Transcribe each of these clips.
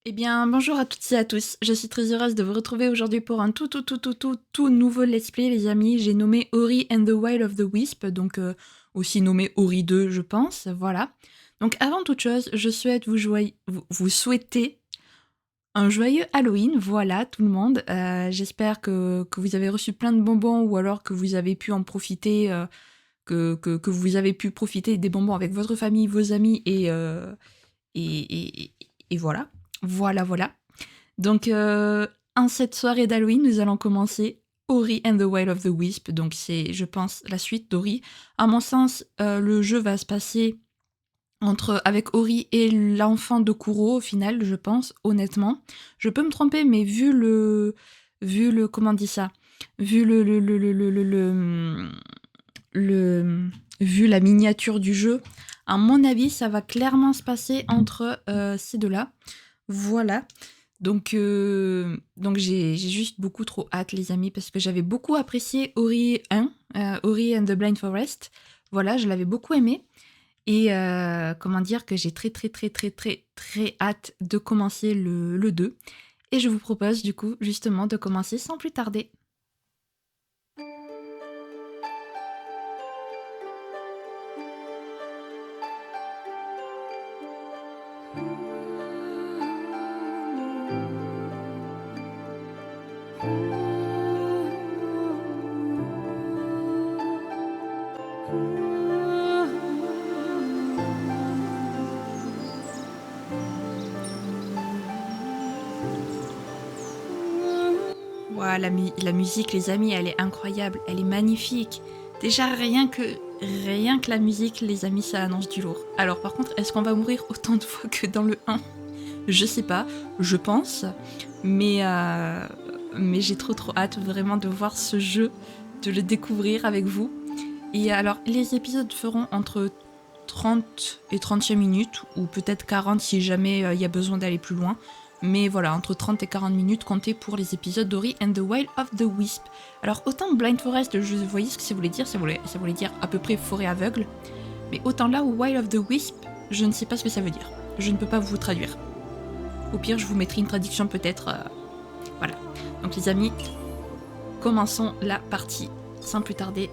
Eh bien, bonjour à toutes et à tous. Je suis très heureuse de vous retrouver aujourd'hui pour un tout nouveau let's play, les amis. J'ai nommé Ori and the Will of the Wisp, donc aussi nommé Ori 2, je pense. Voilà. Donc, avant toute chose, je souhaite vous souhaiter un joyeux Halloween. Voilà, tout le monde. J'espère que vous avez reçu plein de bonbons ou alors que vous avez pu en profiter, que vous avez pu profiter des bonbons avec votre famille, vos amis et, et, et voilà. Voilà. Donc, en cette soirée d'Halloween, nous allons commencer Ori and the Will of the Wisp. Donc, c'est, je pense, la suite d'Ori. À mon sens, le jeu va se passer avec Ori et l'enfant de Kuro, au final, je pense, honnêtement. Je peux me tromper, mais comment on dit ça? Vu vu la miniature du jeu, à mon avis, ça va clairement se passer entre ces deux-là. Voilà. Donc j'ai juste beaucoup trop hâte, les amis, parce que j'avais beaucoup apprécié Ori 1, Ori and the Blind Forest. Voilà, je l'avais beaucoup aimé. Et comment dire que j'ai très hâte de commencer le 2. Et je vous propose du coup justement de commencer sans plus tarder. Ouah, la musique, les amis, elle est incroyable, elle est magnifique. Déjà, rien que la musique, les amis, ça annonce du lourd. Alors, par contre, est-ce qu'on va mourir autant de fois que dans le 1? Je sais pas, je pense. Mais, euh, mais j'ai trop hâte vraiment de voir ce jeu, de le découvrir avec vous. Et alors, les épisodes feront entre 30 et 35 minutes, ou peut-être 40 si jamais il y a besoin d'aller plus loin. Mais voilà, entre 30 et 40 minutes comptez pour les épisodes d'Ori and the Wild of the Wisp. Alors autant Blind Forest, je voyais ce que ça voulait dire, ça voulait dire à peu près forêt aveugle. Mais autant là, Wild of the Wisp, je ne sais pas ce que ça veut dire. Je ne peux pas vous traduire. Au pire, je vous mettrai une traduction peut-être. Voilà. Donc les amis, commençons la partie sans plus tarder.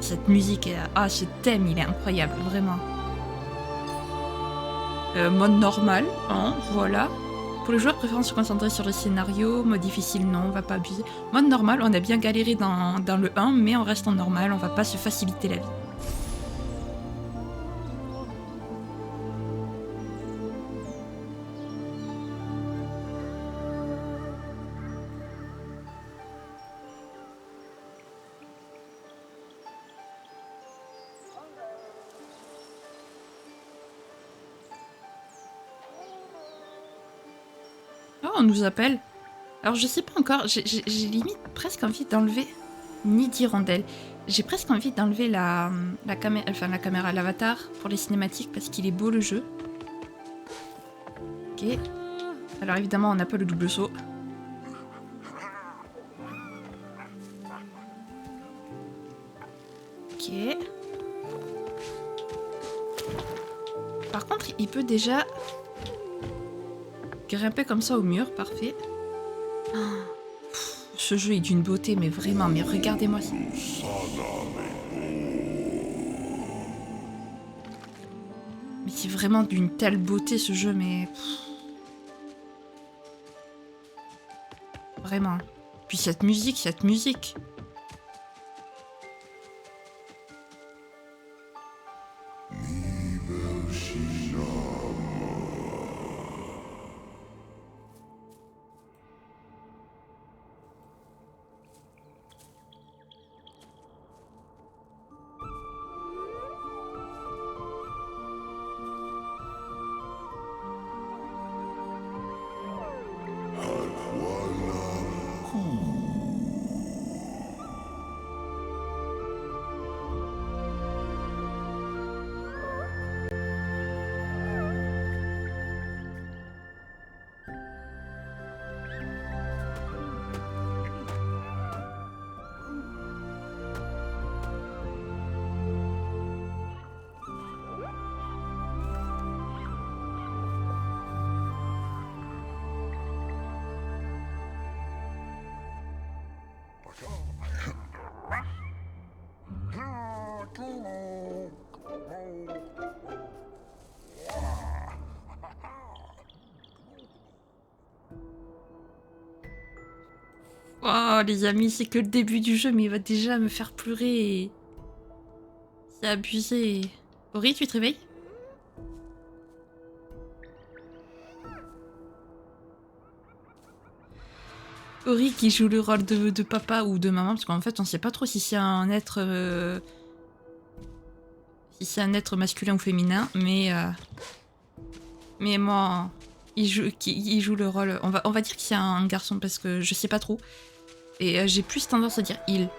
Cette musique, ce thème, il est incroyable, vraiment. Mode normal, hein, voilà. Pour les joueurs préférant se concentrer sur le scénario, mode difficile, non, on va pas abuser. Mode normal, on a bien galéré dans le 1, mais on reste en normal, on va pas se faciliter la vie. Oh, on nous appelle. Alors je sais pas encore, j'ai limite presque envie d'enlever ni d'hirondelle. J'ai presque envie d'enlever la caméra, l'avatar pour les cinématiques parce qu'il est beau le jeu. Ok. Alors évidemment on n'a pas le double saut. Ok. Par contre il peut déjà grimper comme ça au mur, parfait. Oh, ce jeu est d'une beauté, mais vraiment, mais regardez-moi ça. Mais c'est vraiment d'une telle beauté ce jeu, mais... Vraiment. Puis cette musique. Oh, les amis, c'est que le début du jeu, mais il va déjà me faire pleurer. C'est abusé. Ori, tu te réveilles? Ori qui joue le rôle de papa ou de maman, parce qu'en fait, on sait pas trop si c'est un être... si c'est un être masculin ou féminin, mais moi, il joue le rôle... On va dire que c'est un garçon, parce que je sais pas trop. Et j'ai plus tendance à dire il.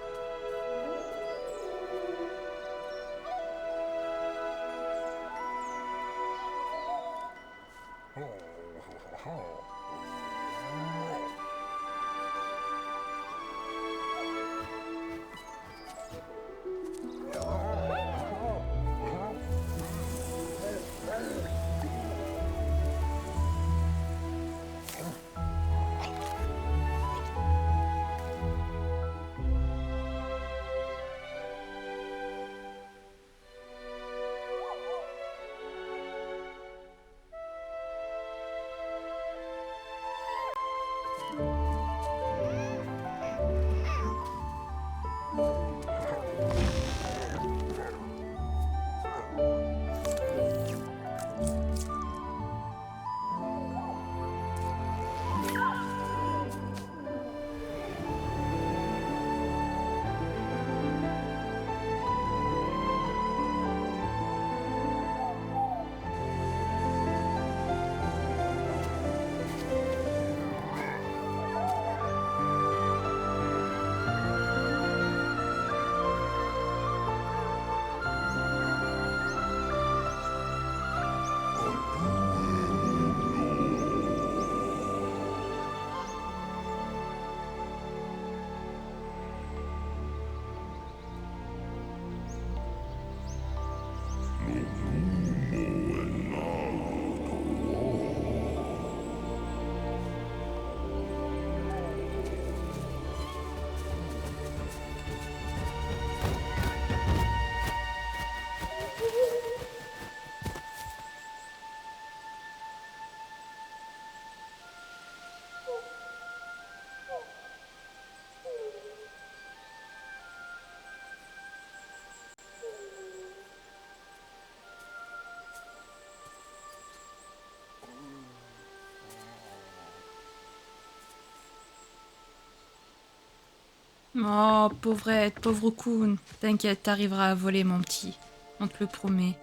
Oh, pauvrette, pauvre Kun. T'inquiète, t'arriveras à voler, mon petit. On te le promet.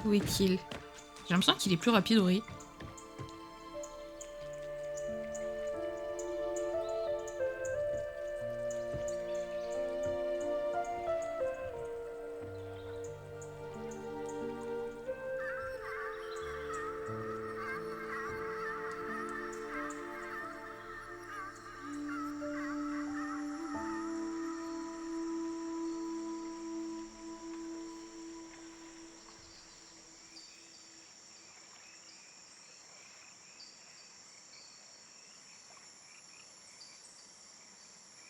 Où est-il? J'ai l'impression qu'il est plus rapide, Ori.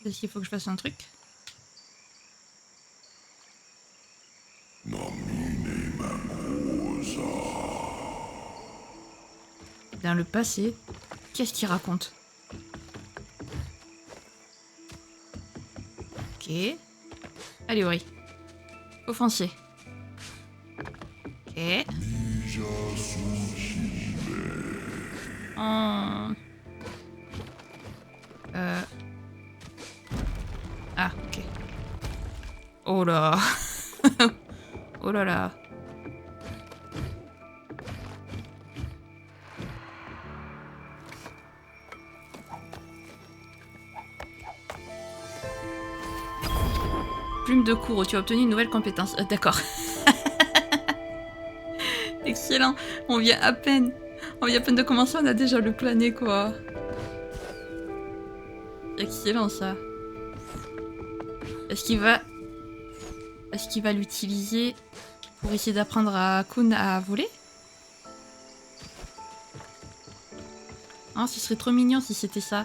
Est-ce qu'il faut que je fasse un truc? Dans le passé, qu'est-ce qu'il raconte? Ok. Allez, Ori. Offensé. Ok. Oh. Ah, ok. Oh là. Oh là là. Plume de cours, tu as obtenu une nouvelle compétence. D'accord. Excellent. On vient à peine. On vient à peine de commencer, on a déjà le plané, quoi. Excellent, ça. Est-ce qu'il va... Est-ce qu'il va l'utiliser pour essayer d'apprendre à Kun à voler? Oh, ce serait trop mignon si c'était ça.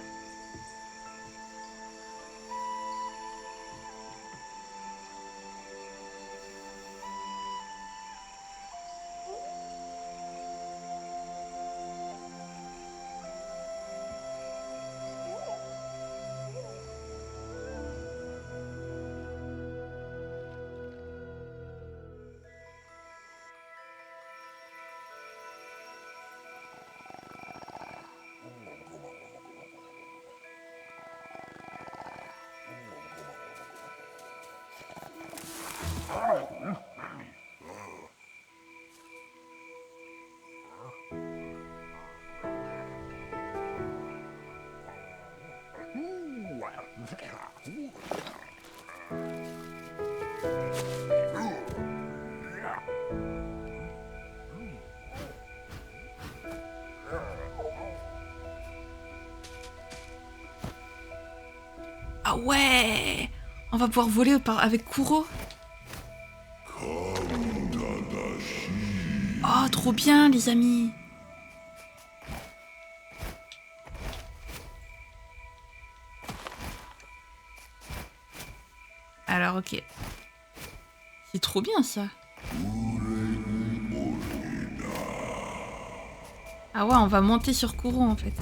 Ah ouais! On va pouvoir voler avec Kuro. Oh, trop bien, les amis! Alors, ok. C'est trop bien, ça. Ah ouais, on va monter sur Kuro, en fait.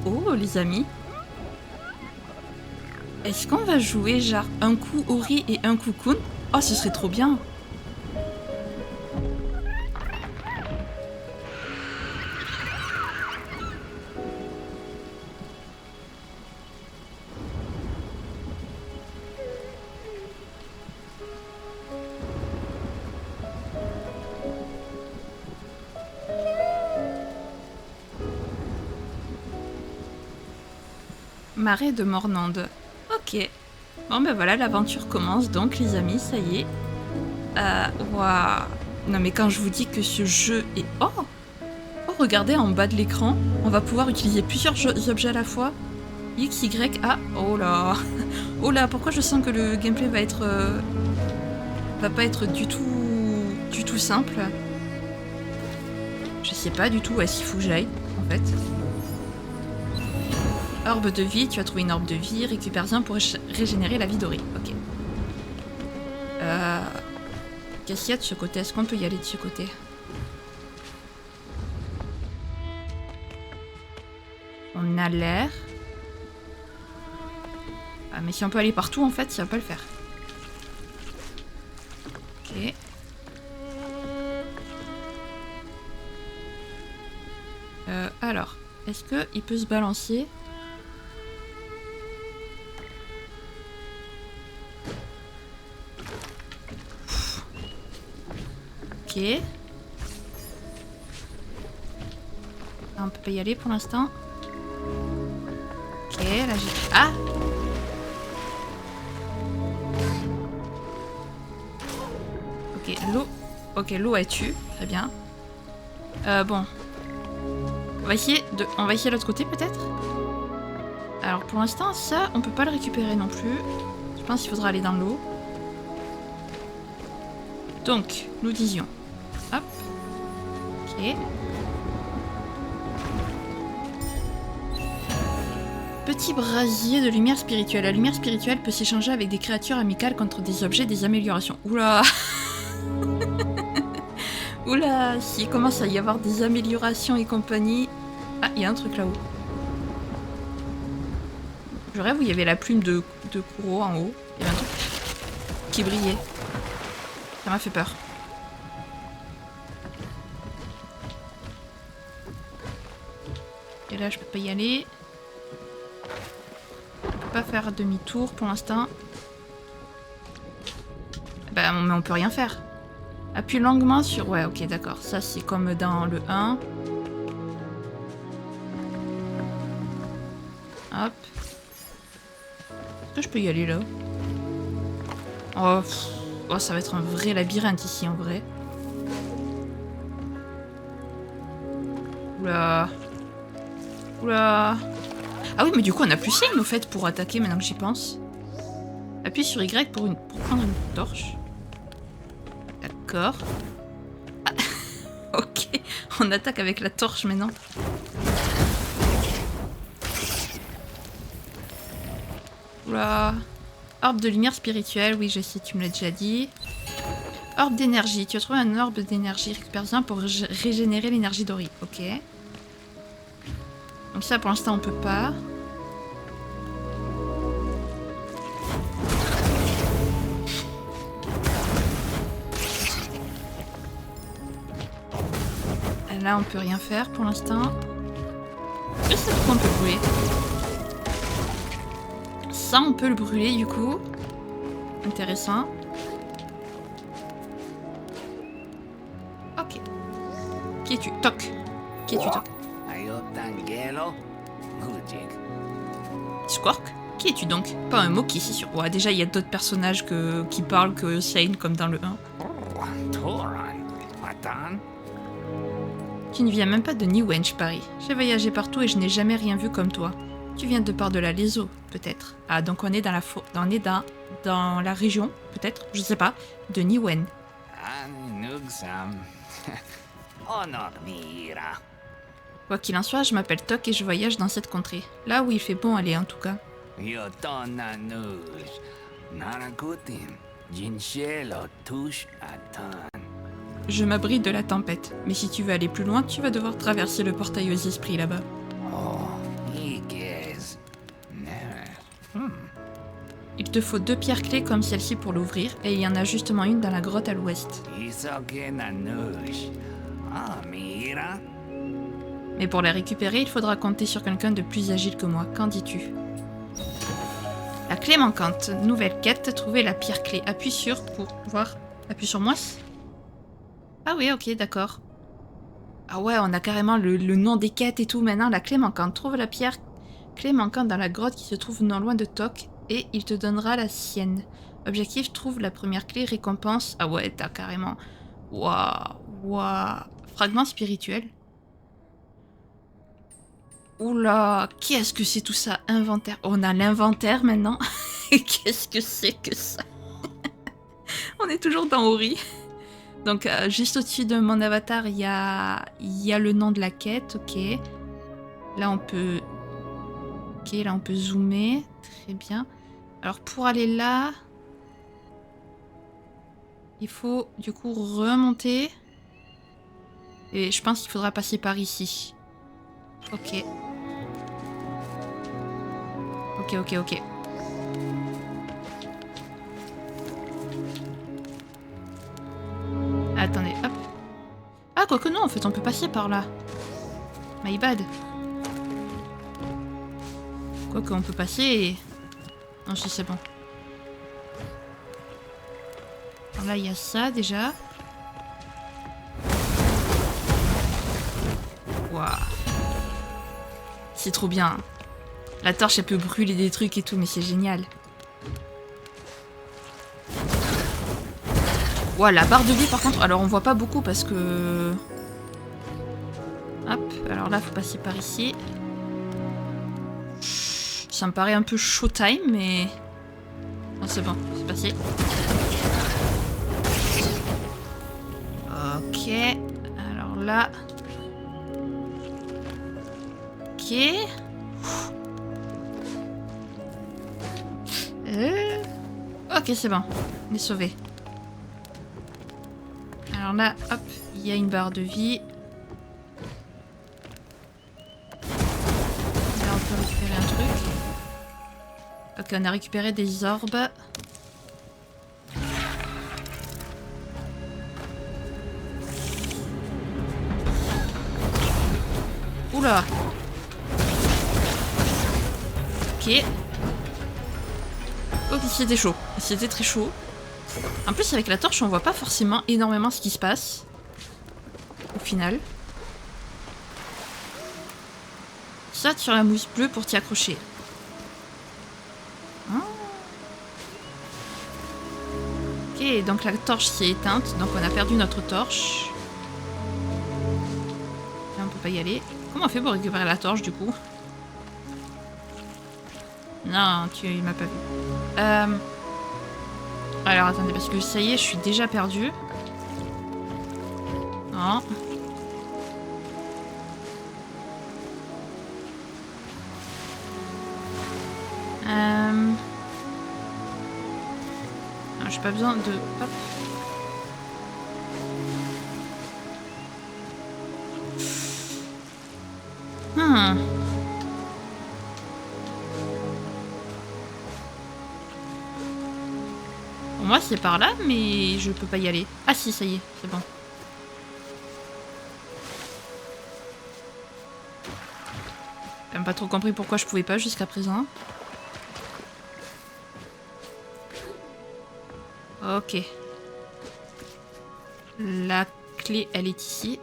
Oh, les amis. Est-ce qu'on va jouer genre un coup Ori et un coup Kun? Oh, ce serait trop bien. Marais de Mornande. Ok. Bon ben voilà, l'aventure commence donc les amis, ça y est. Waouh. Non mais quand je vous dis que ce jeu est... Oh, regardez en bas de l'écran, on va pouvoir utiliser plusieurs objets à la fois. X, Y, A... Oh là. Oh là, pourquoi je sens que le gameplay va être... va pas être du tout simple. Je sais pas du tout où est-ce qu'il faut que j'aille, en fait. Orbe de vie, tu as trouvé une orbe de vie, récupère-en pour régénérer la vie dorée. Ok. Qu'est-ce qu'il y a de ce côté? Est-ce qu'on peut y aller de ce côté? On a l'air. Ah, mais si on peut aller partout, en fait, ça va pas le faire. Ok. Alors, est-ce qu'il peut se balancer? Ok. On peut pas y aller pour l'instant. Ok, là j'ai... Ah! Ok, l'eau. Ok, l'eau elle tue. Très bien. Bon. On va essayer l'autre côté peut-être. Alors pour l'instant, ça, on peut pas le récupérer non plus. Je pense qu'il faudra aller dans l'eau. Donc, nous disions. Hop. Ok. Petit brasier de lumière spirituelle. La lumière spirituelle peut s'échanger avec des créatures amicales contre des objets, des améliorations. Oula. Oula, s'il commence à y avoir des améliorations et compagnie... Ah, il y a un truc là-haut. Je rêve où il y avait la plume de Kuro en haut. Il y avait un truc qui brillait. Ça m'a fait peur. Et là, je peux pas y aller. Je peux pas faire demi-tour pour l'instant. Bah, mais on peut rien faire. Appuie longuement sur... Ouais, ok, d'accord. Ça, c'est comme dans le 1. Hop. Est-ce que je peux y aller, là? Oh, oh, ça va être un vrai labyrinthe ici, en vrai. Oula. Oula. Ah oui, mais du coup, on a plus signe, au fait, pour attaquer, maintenant que j'y pense. Appuie sur Y pour prendre une torche. D'accord. Ah. Ok, on attaque avec la torche maintenant. Oula. Orbe de lumière spirituelle, oui je sais, tu me l'as déjà dit. Orbe d'énergie, tu as trouvé un orbe d'énergie, récupère-en pour régénérer l'énergie d'Ori. Ok. Donc ça pour l'instant on peut pas. Là on peut rien faire pour l'instant. Je sais pas pourquoi on peut brûler. Ça on peut le brûler du coup. Intéressant. Ok. Qui es-tu? Toc. Qui es-tu, Toc? Squark? Qui es-tu donc? Pas un mot qui c'est sûr. Ouais, déjà il y a d'autres personnages qui parlent que Shane comme dans le 1. Tu ne viens même pas de Niwen, je parie. J'ai voyagé partout et je n'ai jamais rien vu comme toi. Tu viens de par-delà les eaux, peut-être. Ah, donc on est dans dans la région, peut-être, je sais pas, de Niwen. Quoi qu'il en soit, je m'appelle Tok et je voyage dans cette contrée. Là où il fait bon aller, en tout cas. Je m'abrite de la tempête, mais si tu veux aller plus loin, tu vas devoir traverser le portail aux esprits là-bas. Il te faut 2 pierres clés comme celle-ci pour l'ouvrir, et il y en a justement une dans la grotte à l'ouest. Mais pour la récupérer, il faudra compter sur quelqu'un de plus agile que moi. Qu'en dis-tu? La clé manquante. Nouvelle quête, trouver la pierre clé. Appuie sur pour voir. Appuie sur moi. Ah oui, ok, d'accord. Ah ouais, on a carrément le nom des quêtes et tout maintenant. La clé manquante. Trouve la pierre clé manquante dans la grotte qui se trouve non loin de Tok et il te donnera la sienne. Objectif, trouve la première clé, récompense. Ah ouais, t'as carrément... Waouh, waouh. Fragment spirituel. Oula, qu'est-ce que c'est tout ça? Inventaire. On a l'inventaire maintenant. Qu'est-ce que c'est que ça? On est toujours dans Ori. Donc, juste au-dessus de mon avatar, il y a le nom de la quête. Ok. Là, on peut... Ok, là, on peut zoomer. Très bien. Alors, pour aller là... Il faut, du coup, remonter. Et je pense qu'il faudra passer par ici. Ok. Ok, ok, ok. Attendez, hop. Ah, quoique non, en fait, on peut passer par là. My bad. Quoique, on peut passer et... Non, si c'est bon. Alors là, il y a ça, déjà. Waouh. C'est trop bien. La torche, elle peut brûler des trucs et tout, mais c'est génial. Ouais, la barre de vie par contre, alors on voit pas beaucoup parce que... Hop, alors là faut passer par ici. Ça me paraît un peu showtime, mais... Non, c'est bon, c'est passé. Ok, alors là... Ok... Ok, c'est bon, on est sauvé. Alors là, hop, il y a une barre de vie. Là, on peut récupérer un truc. Ok, on a récupéré des orbes. Oula! Ok. Ok, c'était chaud. C'était très chaud. En plus, avec la torche, on voit pas forcément énormément ce qui se passe. Au final. Ça, sur la mousse bleue pour t'y accrocher. Ah. Ok, donc la torche s'est éteinte. Donc on a perdu notre torche. Là, on peut pas y aller. Comment on fait pour récupérer la torche, du coup? Non, tu m'as pas vu. Alors, attendez, parce que ça y est, je suis déjà perdue. Non. Non, j'ai pas besoin de... Hop. Pour moi, c'est par là, mais je peux pas y aller. Ah si, ça y est, c'est bon. J'ai même pas trop compris pourquoi je pouvais pas jusqu'à présent. Ok. La clé, elle est ici.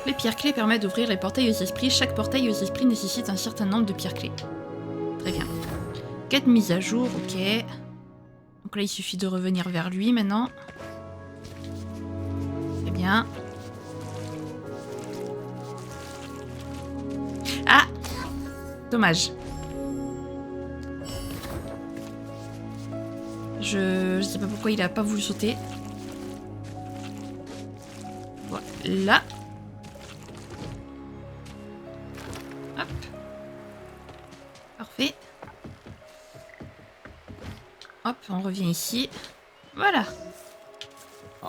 Les pierres clés permettent d'ouvrir les portails aux esprits. Chaque portail aux esprits nécessite un certain nombre de pierres clés. Très bien. Quête mise à jour, ok. Donc là, il suffit de revenir vers lui maintenant. Très bien. Ah! Dommage. Je sais pas pourquoi il a pas voulu sauter. Voilà. Hop. Parfait. Hop, on revient ici. Voilà. Oh,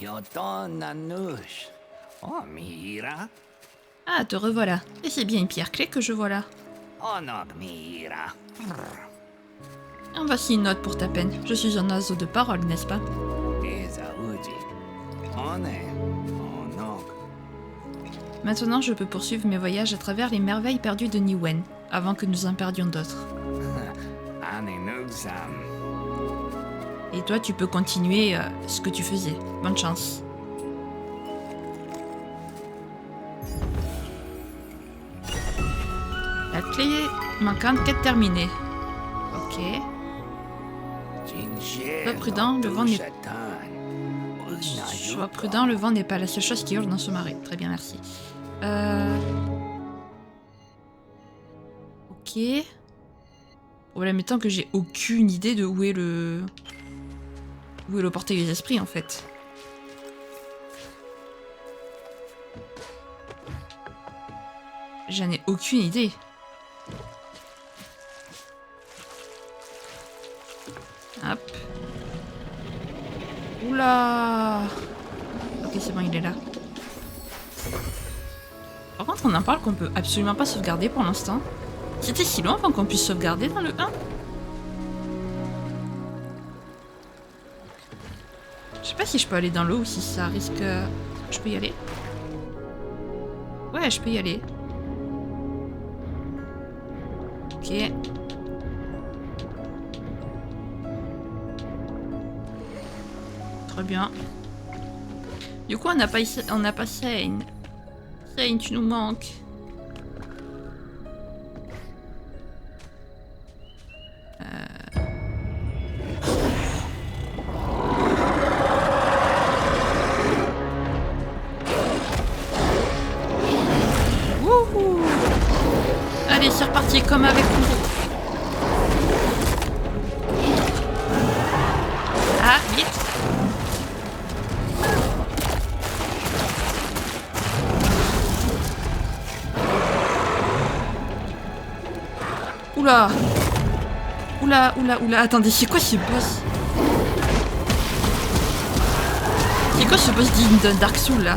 Yotonanush. Oh, Mira. Ah, te revoilà. Et c'est bien une pierre clé que je vois là. Onog Mira. En voici une note pour ta peine. Je suis un oiseau de parole, n'est-ce pas? Ezauji. One. Onog. Maintenant, je peux poursuivre mes voyages à travers les merveilles perdues de Niwen, avant que nous en perdions d'autres. Anenugsam. Et toi, tu peux continuer ce que tu faisais. Bonne chance. La clé manquante, quête terminée. Ok. Sois prudent, le vent n'est... Sois prudent, le vent n'est pas la seule chose qui hurle dans ce marais. Très bien, merci. Ok. Problème étant que j'ai aucune idée de où est le... Où est le portail des esprits, en fait. J'en ai aucune idée. Hop. Oula. Ok, c'est bon, il est là. Par contre, on en parle qu'on peut absolument pas sauvegarder pour l'instant. C'était si loin avant qu'on puisse sauvegarder dans le 1. Je sais pas si je peux aller dans l'eau ou si ça risque... Je peux y aller? Ouais, je peux y aller. Ok. Très bien. Du coup, on n'a pas Sane. Sane, tu nous manques. comme avec Kuro. Ah, vite. Oula. Oula, oula, oula. Attendez, c'est quoi ce boss? C'est quoi ce boss digne d'un Dark Souls là?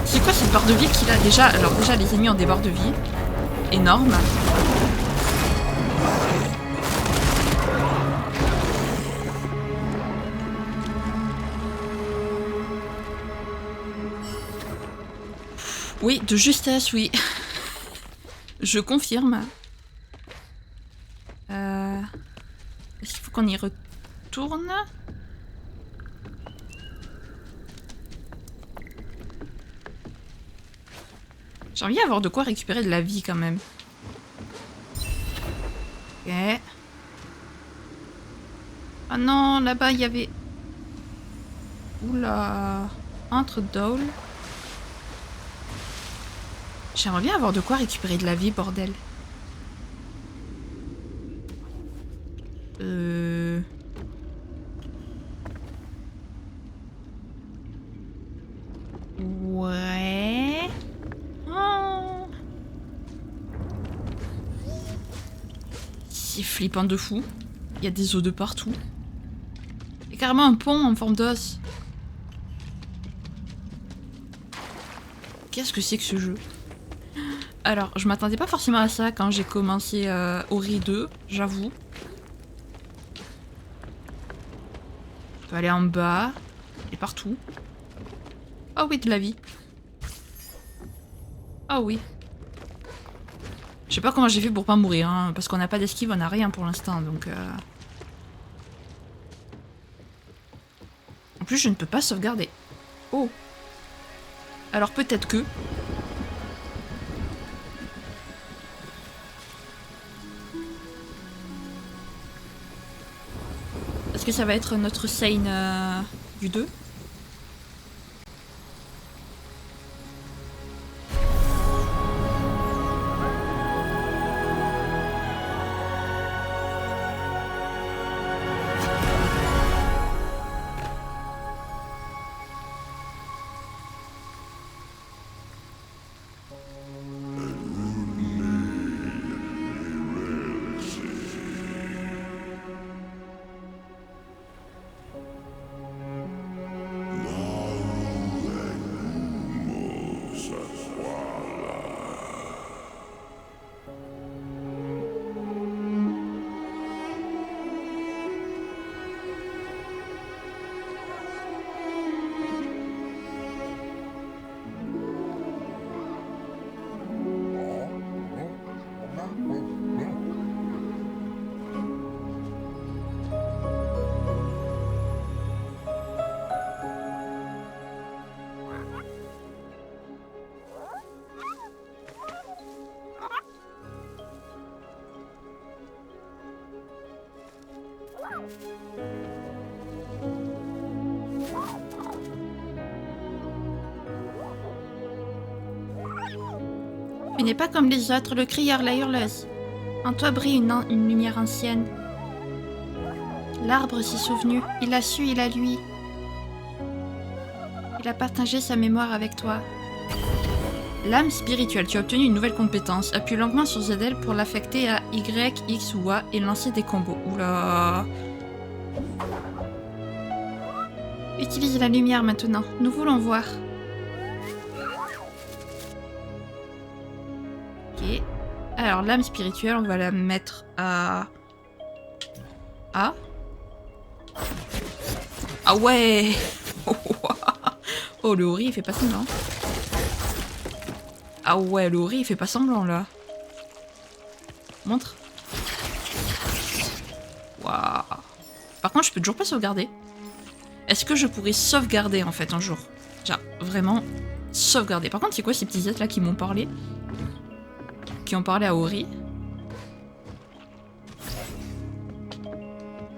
C'est quoi cette barre de vie qu'il a déjà? Alors déjà les ennemis ont des barres de vie énormes. Oui, de justesse, oui. Je confirme. Est-ce qu'il faut qu'on y retourne? J'ai envie d'avoir de quoi récupérer de la vie quand même. Ok. Ah non, là-bas il y avait... Oula. Entre Dole. J'aimerais bien avoir de quoi récupérer de la vie, bordel. Ouais. Oh. C'est flippant de fou. Il y a des os de partout. Il y a carrément un pont en forme d'os. Qu'est-ce que c'est que ce jeu? Alors, je m'attendais pas forcément à ça quand j'ai commencé Ori 2, j'avoue. On peut aller en bas et partout. Oh oui, de la vie. Oh oui. Je sais pas comment j'ai fait pour pas mourir, hein, parce qu'on n'a pas d'esquive, on n'a rien pour l'instant, donc... En plus, je ne peux pas sauvegarder. Oh. Alors peut-être que... Est-ce que ça va être notre scène du 2? Tu n'es pas comme les autres, le crieur, la hurleuse. En toi brille une lumière ancienne. L'arbre s'est souvenu, il a su, il a lui. Il a partagé sa mémoire avec toi. L'âme spirituelle, tu as obtenu une nouvelle compétence. Appuie longuement sur ZL pour l'affecter à Y, X ou A et lancer des combos. Oula. Utilise la lumière maintenant, nous voulons voir. Ok. Alors l'âme spirituelle, on va la mettre à... A. Ah ouais. Oh le Ori il fait pas semblant. Ah ouais le Ori il fait pas semblant là. Montre. Waouh. Par contre je peux toujours pas sauvegarder. Est-ce que je pourrais sauvegarder en fait un jour? Genre vraiment sauvegarder. Par contre c'est quoi ces petits êtres là qui m'ont parlé? Qui ont parlé à Ori?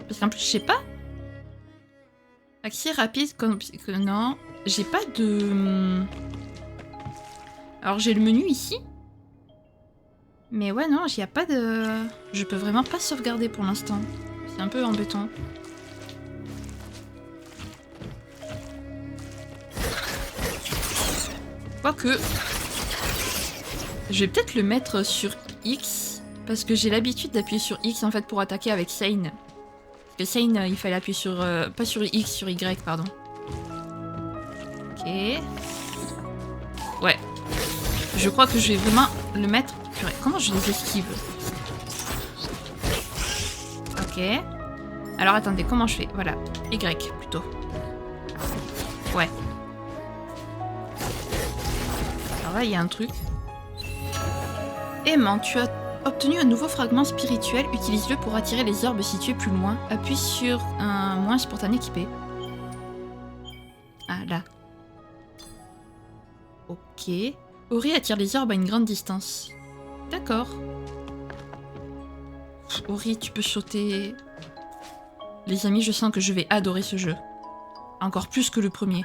Parce qu'en plus je sais pas. Accès rapide comme... Non. J'ai pas de... Alors j'ai le menu ici. Mais ouais, non, il n'y a pas de... Je peux vraiment pas sauvegarder pour l'instant. C'est un peu embêtant. Quoique... Je vais peut-être le mettre sur X. Parce que j'ai l'habitude d'appuyer sur X en fait pour attaquer avec Sane. Parce que Sane, il fallait appuyer sur... pas sur X, sur Y, pardon. Ok. Ouais. Je crois que je vais vraiment le mettre... Purée, comment je les esquive? Ok. Alors attendez, comment je fais? Voilà. Y plutôt. Ouais. Alors là, il y a un truc. Aimant, tu as obtenu un nouveau fragment spirituel. Utilise-le pour attirer les orbes situés plus loin. Appuie sur un moins pour t'en équiper. Ah, là. Ok. Ori attire les orbes à une grande distance. D'accord. Ori, tu peux sauter. Les amis, je sens que je vais adorer ce jeu. Encore plus que le premier.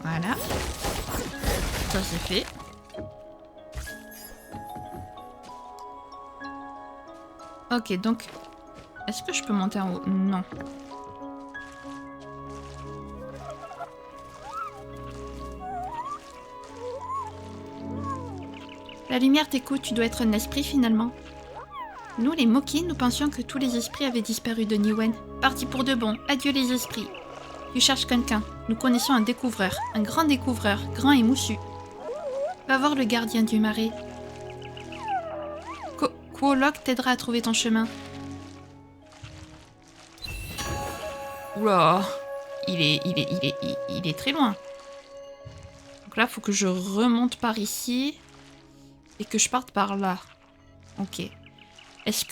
Voilà. Ça, c'est fait. Ok, donc... Est-ce que je peux monter en haut? Non. La lumière t'écoute, tu dois être un esprit finalement. Nous, les Moki, nous pensions que tous les esprits avaient disparu de Niwen. Parti pour de bon, adieu les esprits. Tu cherches quelqu'un. Nous connaissons un découvreur, un grand découvreur, grand et moussu. Va voir le gardien du marais. Quolok t'aidera à trouver ton chemin. Oula, il est très loin. Donc là, il faut que je remonte par ici et que je parte par là. Ok. Est-ce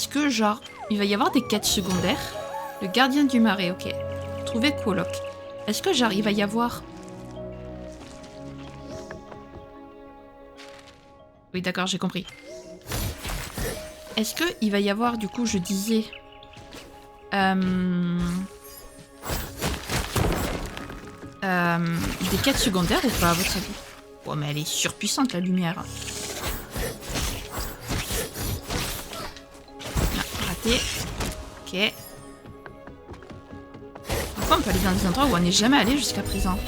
que, genre, il va y avoir des quêtes secondaires? Le gardien du marais, ok. Trouver Quolok. Est-ce que, genre, il va y avoir... Oui, d'accord, j'ai compris. Est-ce qu'il va y avoir, du coup, je disais... des quêtes secondaires ou pas, à votre avis? Oh, mais elle est surpuissante, la lumière. Ah, raté. Ok. Pourquoi on peut aller dans des endroits où on n'est jamais allé jusqu'à présent?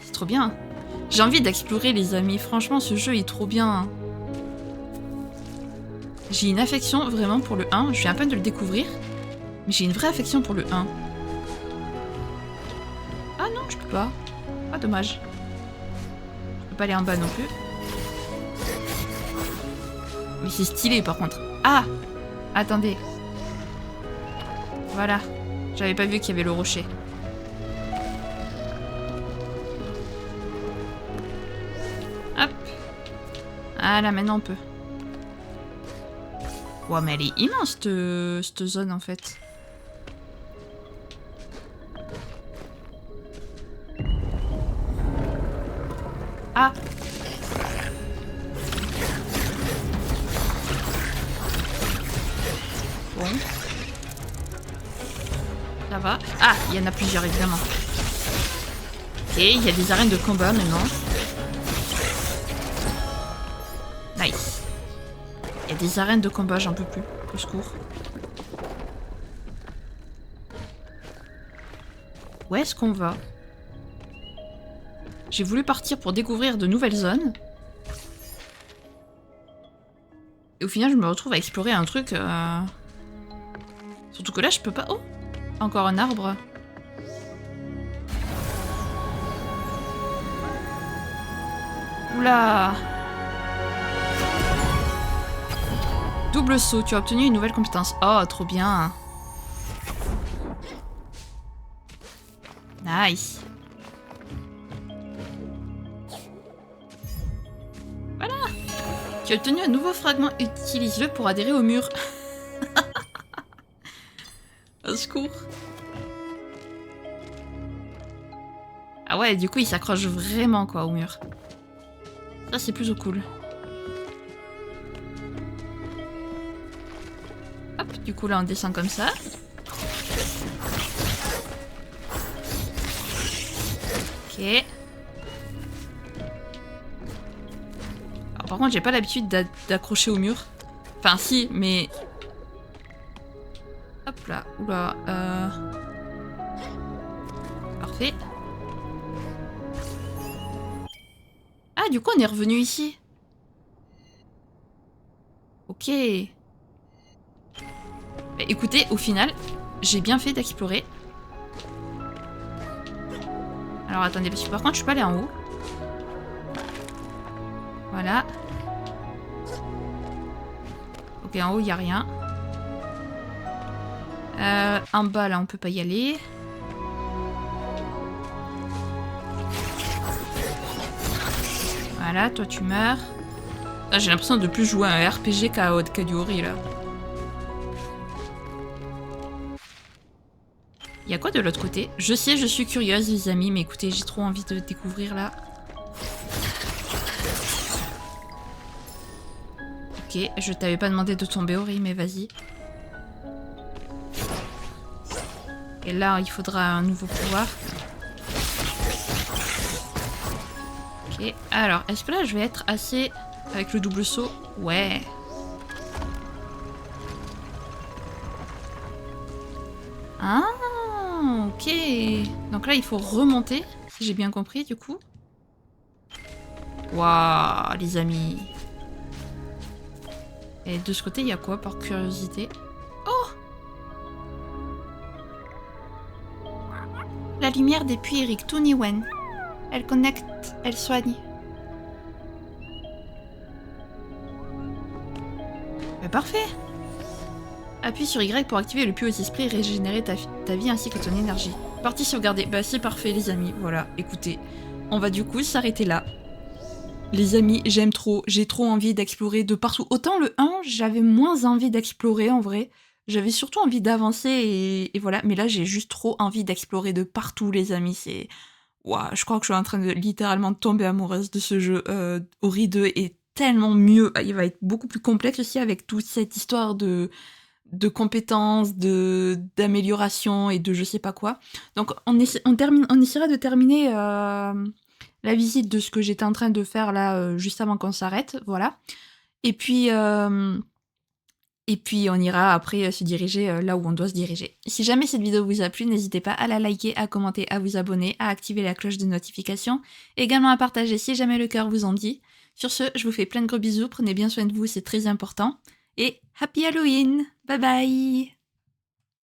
C'est trop bien. J'ai envie d'explorer, les amis. Franchement, ce jeu est trop bien. J'ai une affection vraiment pour le 1. Je viens à peine de le découvrir. Mais j'ai une vraie affection pour le 1. Ah non, je peux pas. Ah, dommage. Je peux pas aller en bas non plus. Mais c'est stylé par contre. Ah! Attendez. Voilà. J'avais pas vu qu'il y avait le rocher. Hop. Ah là, maintenant on peut. Wow, mais elle est immense cette zone en fait. Ah! Bon. Ça va. Ah, il y en a plusieurs évidemment. Ok, il y a des arènes de combat maintenant. Nice. Il y a des arènes de combat, j'en peux plus. Au secours. Où est-ce qu'on va? J'ai voulu partir pour découvrir de nouvelles zones. Et au final, je me retrouve à explorer un truc... Surtout que là, je peux pas... Oh! Encore un arbre. Oula! Double saut, tu as obtenu une nouvelle compétence. Oh, trop bien! Nice! Voilà! Tu as obtenu un nouveau fragment. Utilise-le pour adhérer au mur. Au secours! Ah ouais, du coup, il s'accroche vraiment, quoi, au mur. Ça, c'est plutôt cool. Hop, Du coup là on descend comme ça. Ok. Alors par contre j'ai pas l'habitude d'accrocher au mur. Enfin si, mais... Hop là, oula. Parfait. Ah du coup on est revenu ici. Ok. Bah, écoutez, au final, j'ai bien fait d'explorer. Alors attendez, parce que par contre je suis pas allée en haut. Voilà. Ok, en haut il n'y a rien. En bas là on peut pas y aller. Voilà, toi tu meurs. Ah, j'ai l'impression de plus jouer à un RPG qu'à du Ori là. Il y a quoi de l'autre côté? Je sais, je suis curieuse les amis, mais écoutez, j'ai trop envie de découvrir là. Ok, je t'avais pas demandé de tomber Ori, mais vas-y. Et là, il faudra un nouveau pouvoir. Ok, alors, est-ce que là, je vais être assez... Avec le double saut? Ouais. Ah, ok. Donc là, il faut remonter, si j'ai bien compris, du coup. Waouh, les amis. Et de ce côté, il y a quoi, par curiosité? Oh! La lumière des puits Eric Tuniwen. Elle connecte, elle soigne. Mais parfait! Appuie sur Y pour activer le puits aux esprits et régénérer ta vie ainsi que ton énergie. Partie sauvegardée. Bah c'est parfait les amis. Voilà, écoutez. On va du coup s'arrêter là. Les amis, j'aime trop. J'ai trop envie d'explorer de partout. Autant le 1, j'avais moins envie d'explorer en vrai. J'avais surtout envie d'avancer et voilà. Mais là, j'ai juste trop envie d'explorer de partout les amis. C'est... Waouh, je crois que je suis en train de littéralement tomber amoureuse de ce jeu. Ori 2 est tellement mieux. Il va être beaucoup plus complexe aussi avec toute cette histoire de compétences, d'amélioration et de je sais pas quoi. Donc on essaiera de terminer la visite de ce que j'étais en train de faire là juste avant qu'on s'arrête, voilà. Et puis on ira après se diriger là où on doit se diriger. Si jamais cette vidéo vous a plu, n'hésitez pas à la liker, à commenter, à vous abonner, à activer la cloche de notification, également à partager si jamais le cœur vous en dit. Sur ce, je vous fais plein de gros bisous, prenez bien soin de vous, c'est très important. Et Happy Halloween! Bye bye!